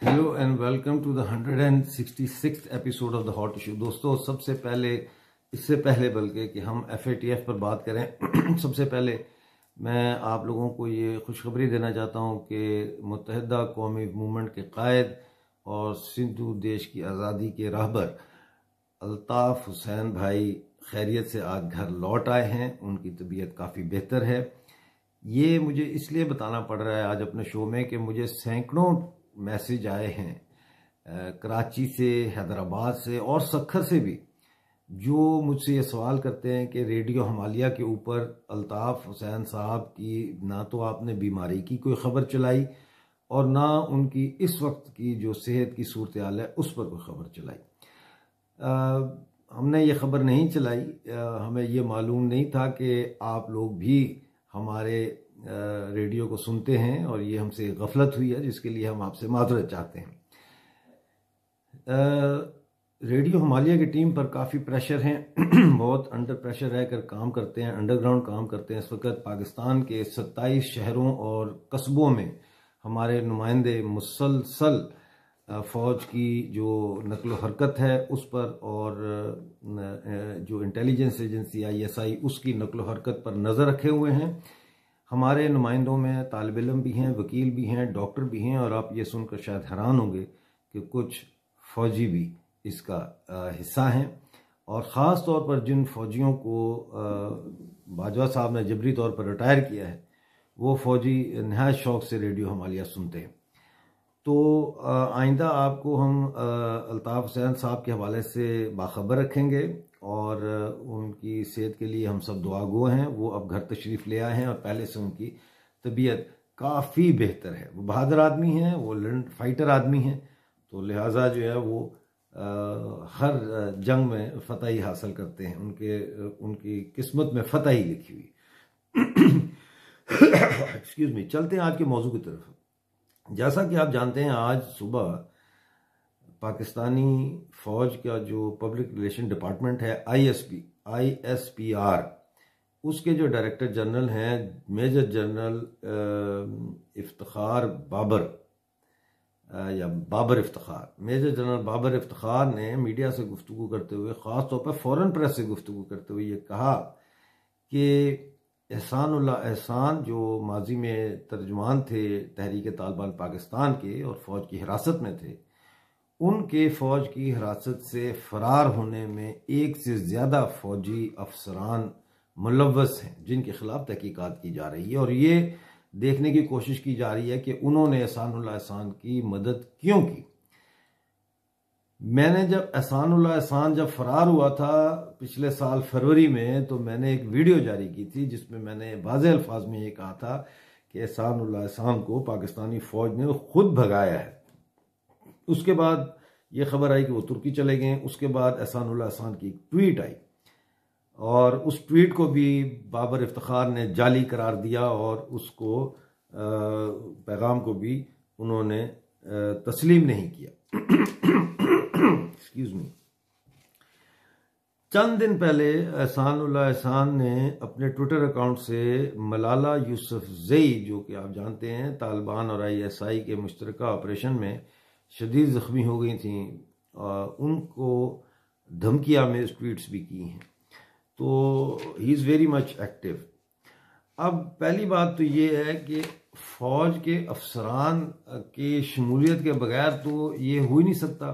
Hello and welcome to the 166th episode of the hot issue. दोस्तों, इससे पहले बल्कि कि हम FATF पर बात करें सबसे पहले मैं आप लोगों को ये खुशखबरी देना चाहता हूँ कि मुत्तहिदा कौमी मूवमेंट के कायद और सिंधु देश की आज़ादी के रहबर अल्ताफ़ हुसैन भाई खैरियत से आज घर लौट आए हैं। उनकी तबीयत काफ़ी बेहतर है। ये मुझे इसलिए बताना पड़ रहा है आज अपने शो में कि मुझे सैकड़ों मैसेज आए हैं कराची से, हैदराबाद से और सक्खर से भी, जो मुझसे ये सवाल करते हैं कि रेडियो हिमालय के ऊपर अल्ताफ़ हुसैन साहब की ना तो आपने बीमारी की कोई ख़बर चलाई और ना उनकी इस वक्त की जो सेहत की सूरत हाल है उस पर कोई ख़बर चलाई। हमने ये ख़बर नहीं चलाई। हमें ये मालूम नहीं था कि आप लोग भी हमारे रेडियो को सुनते हैं और ये हमसे गफलत हुई है, जिसके लिए हम आपसे माजरत चाहते हैं। रेडियो हिमालय की टीम पर काफ़ी प्रेशर है बहुत अंडर प्रेशर रहकर काम करते हैं, अंडरग्राउंड काम करते हैं। इस वक्त पाकिस्तान के 27 शहरों और कस्बों में हमारे नुमाइंदे मुसलसल फ़ौज की जो नकलो हरकत है उस पर और जो इंटेलिजेंस एजेंसी ISI उसकी नकलो हरकत पर नज़र रखे हुए हैं। हमारे नुमाइंदों में तालिब इल्म भी हैं, वकील भी हैं, डॉक्टर भी हैं और आप ये सुनकर शायद हैरान होंगे कि कुछ फ़ौजी भी इसका हिस्सा हैं। और ख़ास तौर पर जिन फ़ौजियों को बाजवा साहब ने जबरी तौर पर रिटायर किया है वो फ़ौजी नहायत शौक़ से रेडियो हिमालय सुनते हैं। तो आइंदा आपको हम अल्ताफ़ हुसैन साहब के हवाले से बाखबर रखेंगे और उनकी सेहत के लिए हम सब दुआगो हैं। वो अब घर तशरीफ़ ले आए हैं और पहले से उनकी तबीयत काफ़ी बेहतर है। वो बहादुर आदमी हैं, वो फाइटर आदमी हैं, तो लिहाजा जो है वो हर जंग में फ़तह ही हासिल करते हैं। उनकी किस्मत में फ़तह ही लिखी हुई। Excuse me. चलते हैं आज के मौजू की तरफ। जैसा कि आप जानते हैं, आज सुबह पाकिस्तानी फ़ौज का जो पब्लिक रिलेशन डिपार्टमेंट है ISPR, उसके जो डायरेक्टर जनरल हैं मेजर जनरल इफ्तिखार बाबर या बाबर इफ्तिखार, मेजर जनरल बाबर इफ्तिखार ने मीडिया से गुफ्तगू करते हुए, ख़ास तौर पर फ़ॉरेन प्रेस से गुफ्तगू करते हुए ये कहा कि एहसानुल्लाह एहसान जो माजी में तर्जुमान थे तहरीक तालिबान पाकिस्तान के और फ़ौज की हिरासत में थे, उनके फ़ौज की हिरासत से फ़रार होने में एक से ज़्यादा फ़ौजी अफसरान मुलव्वस हैं जिनके ख़िलाफ़ तहकीकात की जा रही है और ये देखने की कोशिश की जा रही है कि उन्होंने एहसानुल्लाह एहसान की मदद क्यों की। मैंने जब एहसानुल्लाह एहसान जब फरार हुआ था पिछले साल फरवरी में, तो मैंने एक वीडियो जारी की थी जिसमें मैंने वाज़ेह अल्फाज में ये कहा था कि एहसानुल्लाह एहसान को पाकिस्तानी फ़ौज ने खुद भगाया है। उसके बाद ये खबर आई कि वो तुर्की चले गए। उसके बाद एहसानुल्लाह एहसान की एक ट्वीट आई और उस ट्वीट को भी बाबर इफ्तिखार ने जाली करार दिया और उसको पैगाम को भी उन्होंने तस्लीम नहीं किया। Excuse me. चंद दिन पहले एहसानुल्लाह एहसान ने अपने ट्विटर अकाउंट से मलाला यूसुफजई, जो कि आप जानते हैं तालिबान और ISI के मुश्तरका ऑपरेशन में शदीद ज़ख्मी हो गई थी, उनको धमकियाँ में ट्वीट्स भी की हैं। तो he is very much active. अब पहली बात तो ये है कि फ़ौज के अफसरान की शमूलियत के बगैर तो ये हो ही नहीं सकता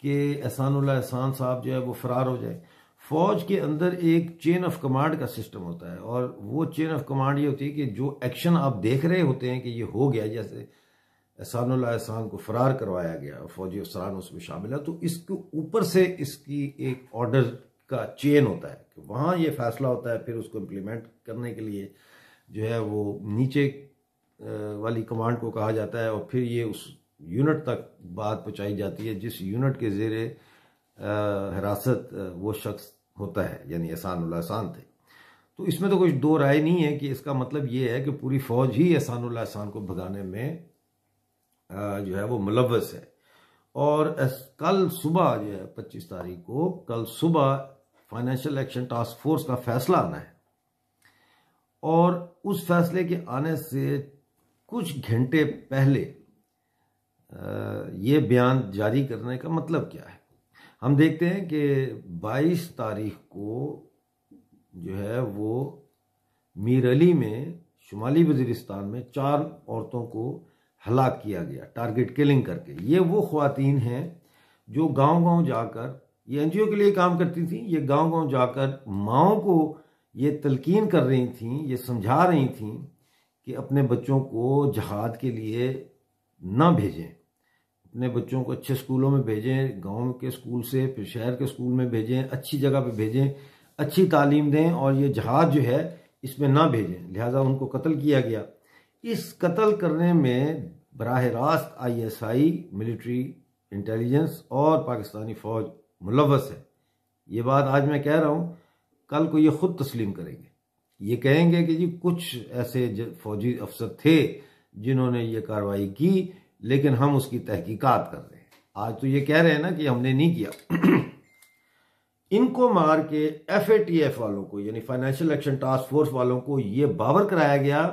कि एहसानुल्लाह एहसान साहब जो है वो फ़रार हो जाए। फ़ौज के अंदर एक चेन ऑफ कमांड का सिस्टम होता है और वो चेन ऑफ कमांड ये होती है कि जो एक्शन आप देख रहे होते हैं कि ये हो गया, जैसे एहसानुल्लाह एहसान को फ़रार करवाया गया, फ़ौजी अफसरान उसमें शामिल है, तो इसके ऊपर से इसकी एक ऑर्डर का चेन होता है कि वहाँ ये फैसला होता है, फिर उसको इम्प्लीमेंट करने के लिए जो है वो नीचे वाली कमांड को कहा जाता है और फिर ये उस यूनिट तक बात पहुंचाई जाती है जिस यूनिट के ज़ेरे हिरासत वो शख्स होता है, यानी एहसानुल्लाह एहसान थे। तो इसमें तो कुछ दो राय नहीं है कि इसका मतलब ये है कि पूरी फ़ौज ही एहसानुल्लाह एहसान को भगाने में जो है वो मुलव्वस है। और कल सुबह जो है 25 तारीख को, कल सुबह फाइनेंशियल एक्शन टास्क फोर्स का फैसला आना है और उस फैसले के आने से कुछ घंटे पहले ये बयान जारी करने का मतलब क्या है। हम देखते हैं कि 22 तारीख को जो है वो मीर अली में शुमाली वज़ीरिस्तान में 4 औरतों को हलाक किया गया टारगेट किलिंग करके। ये वो ख्वातीन हैं जो गांव-गांव जाकर, ये एनजीओ के लिए काम करती थी, ये गांव-गांव जाकर माओं को ये तलकीन कर रही थीं, ये समझा रही थीं कि अपने बच्चों को जहाद के लिए ना भेजें, अपने बच्चों को अच्छे स्कूलों में भेजें, गांव के स्कूल से फिर शहर के स्कूल में भेजें, अच्छी जगह पे भेजें, अच्छी तालीम दें और ये जहाद जो है इसमें ना भेजें। लिहाजा उनको कत्ल किया गया। इस कत्ल करने में बराह रास्त ISI, मिलिट्री इंटेलिजेंस और पाकिस्तानी फ़ौज मुलव्वस है। ये बात आज मैं कह रहा हूँ, कल को ये खुद तस्लीम करेंगे। ये कहेंगे कि जी कुछ ऐसे फौजी अफसर थे जिन्होंने ये कार्रवाई की, लेकिन हम उसकी तहकीकात कर रहे हैं। आज तो ये कह रहे हैं ना कि हमने नहीं किया। इनको मार के FATF वालों को, यानी फाइनेंशियल एक्शन टास्क फोर्स वालों को ये बावर कराया गया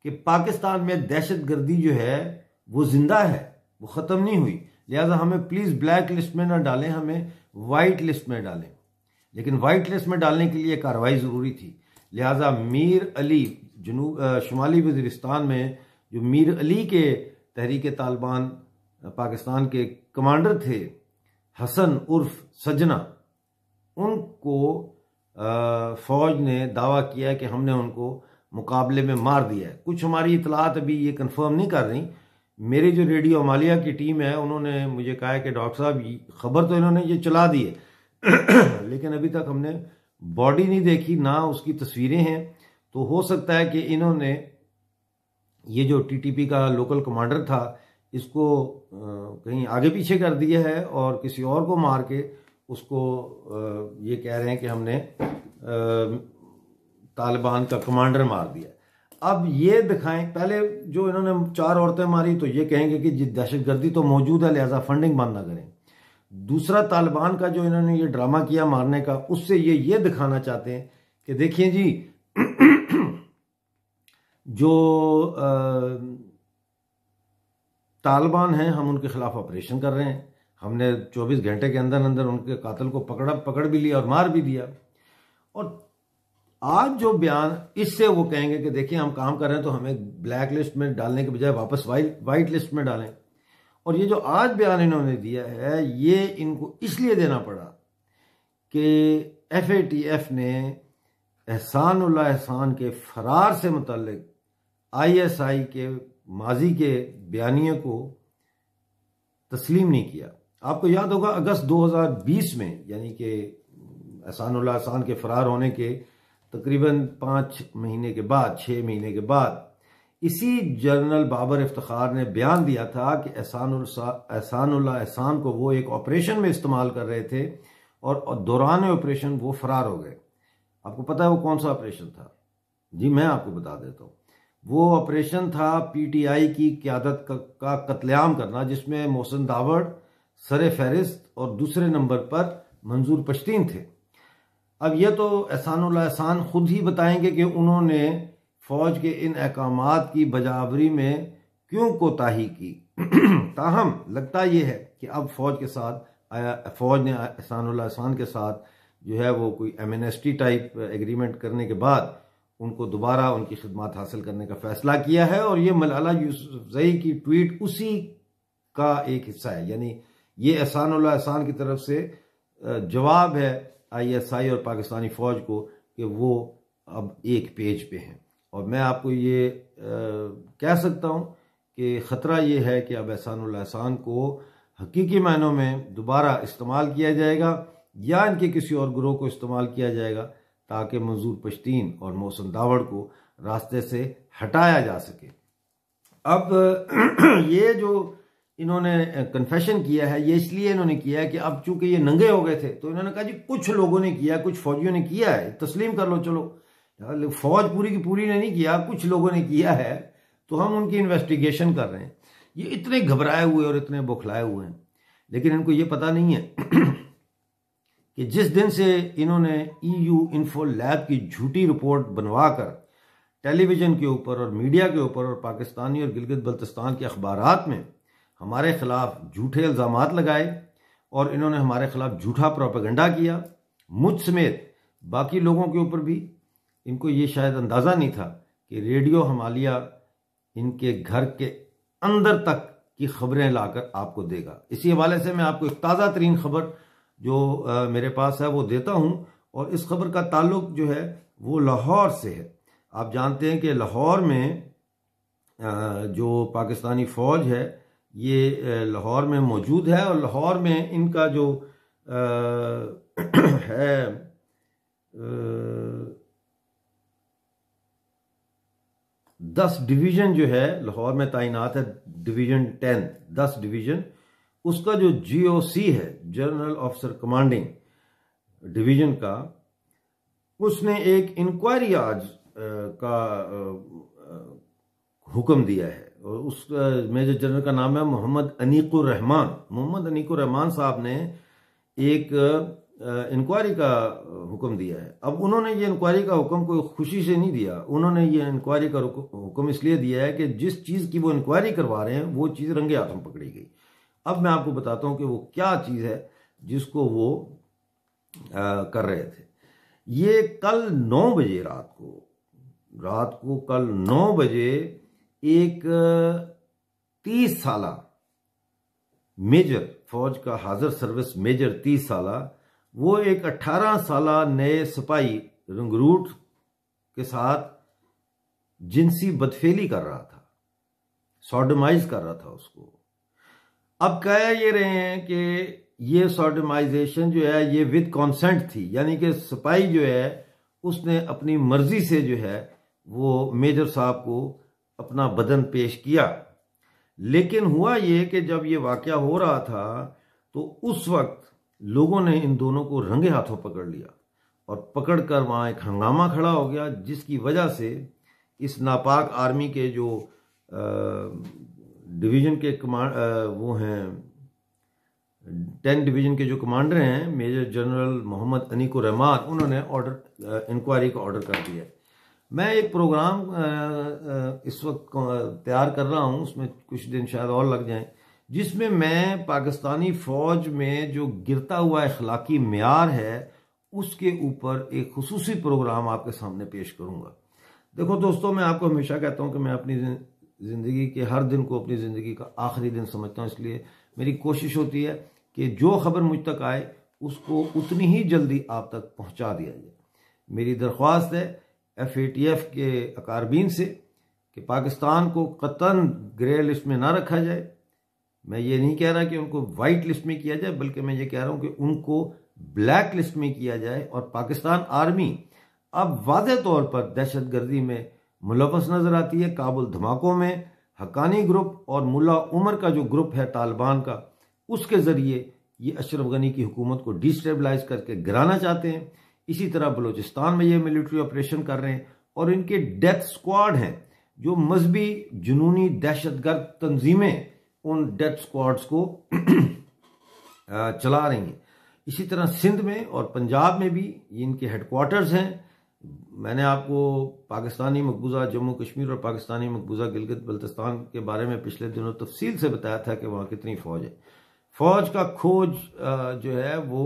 कि पाकिस्तान में दहशतगर्दी जो है वो जिंदा है, वो ख़त्म नहीं हुई। लिहाजा हमें प्लीज़ ब्लैक लिस्ट में ना डालें, हमें वाइट लिस्ट में डालें। लेकिन वाइट लिस्ट में डालने के लिए कार्रवाई ज़रूरी थी। लिहाजा मीर अली शुमाली वज़ीरिस्तान में जो मीर अली के तहरीक तालिबान पाकिस्तान के कमांडर थे, हसन उर्फ सजना, उनको फ़ौज ने दावा किया है कि हमने उनको मुकाबले में मार दिया है। कुछ हमारी इतलात अभी ये कंफर्म नहीं कर रही। मेरे जो रेडियो अमालिया की टीम है उन्होंने मुझे कहा है कि डॉक्टर साहब खबर तो इन्होंने ये चला दी है लेकिन अभी तक हमने बॉडी नहीं देखी, ना उसकी तस्वीरें हैं। तो हो सकता है कि इन्होंने ये जो TTP का लोकल कमांडर था इसको कहीं आगे पीछे कर दिया है और किसी और को मार के उसको ये कह रहे हैं कि हमने तालिबान का कमांडर मार दिया। अब ये दिखाएं, पहले जो इन्होंने 4 औरतें मारी तो ये कहेंगे कि दहशतगर्दी तो मौजूद है, लिहाजा फंडिंग बंद ना करें। दूसरा, तालिबान का जो इन्होंने ये ड्रामा किया मारने का, उससे ये दिखाना चाहते हैं कि देखिए जी जो तालिबान हैं हम उनके खिलाफ ऑपरेशन कर रहे हैं, हमने 24 घंटे के अंदर अंदर उनके कातिल को पकड़ भी लिया और मार भी दिया। और आज जो बयान, इससे वो कहेंगे कि देखिए हम काम कर रहे हैं तो हमें ब्लैक लिस्ट में डालने के बजाय वापस वाइट लिस्ट में डालें। और ये जो आज बयान इन्होंने दिया है ये इनको इसलिए देना पड़ा कि FATF ने एहसानुल्लाह एहसान के फरार से मुतल्लिक ISI के माजी के बयानिए को तस्लीम नहीं किया। आपको याद होगा अगस्त 2020 में, यानी कि एहसानुल्लाह एहसान के फरार होने के तकरीबन 5 महीने के बाद, 6 महीने के बाद, इसी जनरल बाबर इफ्तिखार ने बयान दिया था कि एहसानुल्लाह एहसान को वो एक ऑपरेशन में इस्तेमाल कर रहे थे और दौरान ऑपरेशन वो फरार हो गए। आपको पता है वो कौन सा ऑपरेशन था? जी मैं आपको बता देता हूँ। वो ऑपरेशन था PTI की क़यादत का कत्लेआम करना, जिसमें मोहसिन दावड़ सरे फहरिस्त और दूसरे नंबर पर मंजूर पश्तीन थे। अब ये तो एहसानुल्लाह एहसान खुद ही बताएंगे कि उन्होंने फौज के इन अहकामात की बजावरी में क्यों कोताही की। ताहम लगता यह है कि अब फौज ने एहसानुल्लाह एहसान के साथ जो है वो कोई एमनेस्टी टाइप एग्रीमेंट करने के बाद उनको दोबारा उनकी खिदमत हासिल करने का फैसला किया है। और ये मलाला यूसुफजई की ट्वीट उसी का एक हिस्सा है, यानी ये एहसानुल्लाह एहसान की तरफ से जवाब है ISI और पाकिस्तानी फौज को कि वो अब एक पेज पे हैं। और मैं आपको ये कह सकता हूँ कि ख़तरा ये है कि अब एहसानुल्लाह एहसान को हकीकी मायनों में दोबारा इस्तेमाल किया जाएगा या इनके किसी और ग्रोह को इस्तेमाल किया जाएगा ताकि मंजूर पश्तीन और मोहसिन दावड़ को रास्ते से हटाया जा सके। अब ये जो इन्होंने कन्फेशन किया है ये इसलिए इन्होंने किया है कि अब चूंकि ये नंगे हो गए थे तो इन्होंने कहा जी कुछ लोगों ने किया, कुछ फौजियों ने किया है, तस्लीम कर लो, चलो फौज पूरी की पूरी ने नहीं किया, कुछ लोगों ने किया है तो हम उनकी इन्वेस्टिगेशन कर रहे हैं। ये इतने घबराए हुए और इतने बौखलाए हुए हैं, लेकिन इनको ये पता नहीं है कि जिस दिन से इन्होंने EU इन्फो लैब की झूठी रिपोर्ट बनवाकर टेलीविजन के ऊपर और मीडिया के ऊपर और पाकिस्तानी और गिलगित बल्तिस्तान के अखबारात में हमारे खिलाफ झूठे इल्ज़ामात लगाए और इन्होंने हमारे खिलाफ झूठा प्रोपेगेंडा किया। मुझ समेत बाकी लोगों के ऊपर भी। इनको ये शायद अंदाज़ा नहीं था कि रेडियो हिमालय इनके घर के अंदर तक की खबरें लाकर आपको देगा। इसी हवाले से मैं आपको एक ताज़ा तरीन खबर जो मेरे पास है वो देता हूँ, और इस खबर का ताल्लुक जो है वो लाहौर से है। आप जानते हैं कि लाहौर में जो पाकिस्तानी फ़ौज है ये लाहौर में मौजूद है, और लाहौर में इनका जो है 10 डिवीज़न जो है लाहौर में तैनात है, डिवीज़न 10, 10 डिवीज़न। उसका जो GOC है, जनरल ऑफिसर कमांडिंग डिवीज़न का, उसने एक इंक्वायरी आज का हुक्म दिया है, और उस मेजर जनरल का नाम है मोहम्मद अनीकुर रहमान। मोहम्मद अनीकुर रहमान साहब ने एक इंक्वायरी का हुक्म दिया है। अब उन्होंने ये इंक्वायरी का हुक्म कोई खुशी से नहीं दिया, उन्होंने ये इंक्वायरी का हुक्म इसलिए दिया है कि जिस चीज़ की वो इंक्वायरी करवा रहे हैं वो चीज़ रंगे हाथों पकड़ी गई। अब मैं आपको बताता हूँ कि वो क्या चीज़ है जिसको वो कर रहे थे। ये कल 9 बजे रात को कल 9 बजे एक 30 साला मेजर, फौज का हाजिर सर्विस मेजर 30 साला, वो एक 18 साला नए सिपाही रंगरूट के साथ जिनसी बदफेली कर रहा था, सॉडोमाइज कर रहा था उसको। अब कह ये रहे हैं कि ये सॉडोमाइजेशन जो है ये विद कॉन्सेंट थी, यानी कि सिपाही जो है उसने अपनी मर्जी से जो है वो मेजर साहब को अपना बदन पेश किया। लेकिन हुआ ये कि जब ये वाकया हो रहा था तो उस वक्त लोगों ने इन दोनों को रंगे हाथों पकड़ लिया, और पकड़कर वहाँ एक हंगामा खड़ा हो गया, जिसकी वजह से इस नापाक आर्मी के जो डिवीज़न के वो हैं 10 डिवीज़न के जो कमांडर हैं, मेजर जनरल मोहम्मद अनीकुर रहमान, उन्होंने इंक्वायरी का ऑर्डर कर दिया। मैं एक प्रोग्राम इस वक्त तैयार कर रहा हूँ, उसमें कुछ दिन शायद और लग जाएं, जिसमें मैं पाकिस्तानी फ़ौज में जो गिरता हुआ अखलाकी मेयार है उसके ऊपर एक खुसूसी प्रोग्राम आपके सामने पेश करूँगा। देखो दोस्तों, मैं आपको हमेशा कहता हूँ कि मैं अपनी ज़िंदगी के हर दिन को अपनी ज़िंदगी का आखिरी दिन समझता हूँ, इसलिए मेरी कोशिश होती है कि जो खबर मुझ तक आए उसको उतनी ही जल्दी आप तक पहुँचा दिया जाए। मेरी दरख्वास्त है FATF के अकारबीन से कि पाकिस्तान को कतन ग्रे लिस्ट में ना रखा जाए। मैं ये नहीं कह रहा कि उनको वाइट लिस्ट में किया जाए, बल्कि मैं ये कह रहा हूँ कि उनको ब्लैक लिस्ट में किया जाए। और पाकिस्तान आर्मी अब वाज़ेह तौर पर दहशतगर्दी में मुलव्वस नजर आती है। काबुल धमाकों में हक्कानी ग्रुप और मुल्ला उमर का जो ग्रुप है तालिबान का, उसके ज़रिए ये अशरफ गनी की हुकूमत को डिस्टेबलाइज करके गिराना चाहते हैं। इसी तरह बलूचिस्तान में ये मिलिट्री ऑपरेशन कर रहे हैं, और इनके डेथ स्क्वाड हैं जो मजहबी जुनूनी दहशतगर्द तंजीमें उन डेथ स्क्वाड्स को चला रही हैं। इसी तरह सिंध में और पंजाब में भी इनके हेडक्वार्टर्स हैं। मैंने आपको पाकिस्तानी मकबूजा जम्मू कश्मीर और पाकिस्तानी मकबूजा गिलगित बल्तिस्तान के बारे में पिछले दिनों तफसील से बताया था कि वहाँ कितनी फ़ौज है। फ़ौज का खोज जो है वो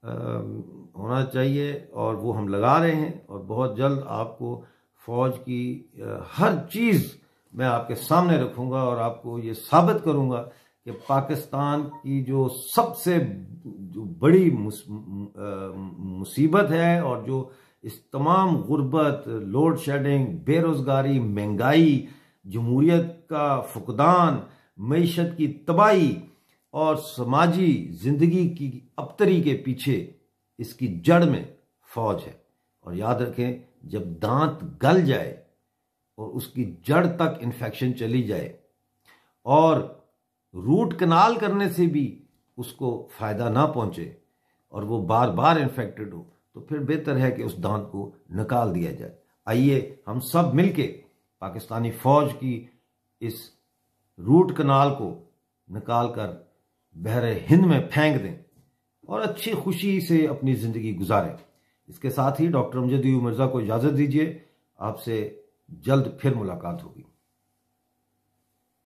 होना चाहिए, और वो हम लगा रहे हैं, और बहुत जल्द आपको फ़ौज की हर चीज़ मैं आपके सामने रखूँगा, और आपको ये साबित करूँगा कि पाकिस्तान की जो सबसे बड़ी मुसीबत है, और जो इस तमाम गुर्बत, लोड शेडिंग, बेरोज़गारी, महंगाई, जमहूरियत का फुकदान, मईशत की तबाही और समाजी ज़िंदगी की अबतरी के पीछे इसकी जड़ में फ़ौज है। और याद रखें, जब दांत गल जाए और उसकी जड़ तक इन्फेक्शन चली जाए और रूट कनाल करने से भी उसको फ़ायदा ना पहुँचे और वो बार बार इन्फेक्टेड हो, तो फिर बेहतर है कि उस दांत को निकाल दिया जाए। आइए हम सब मिलके पाकिस्तानी फ़ौज की इस रूट कनाल को निकाल कर बहरे हिंद में फेंक दें और अच्छी खुशी से अपनी ज़िंदगी गुजारें। इसके साथ ही डॉक्टर अमजद अयूब मिर्ज़ा को इजाज़त दीजिए। आपसे जल्द फिर मुलाकात होगी।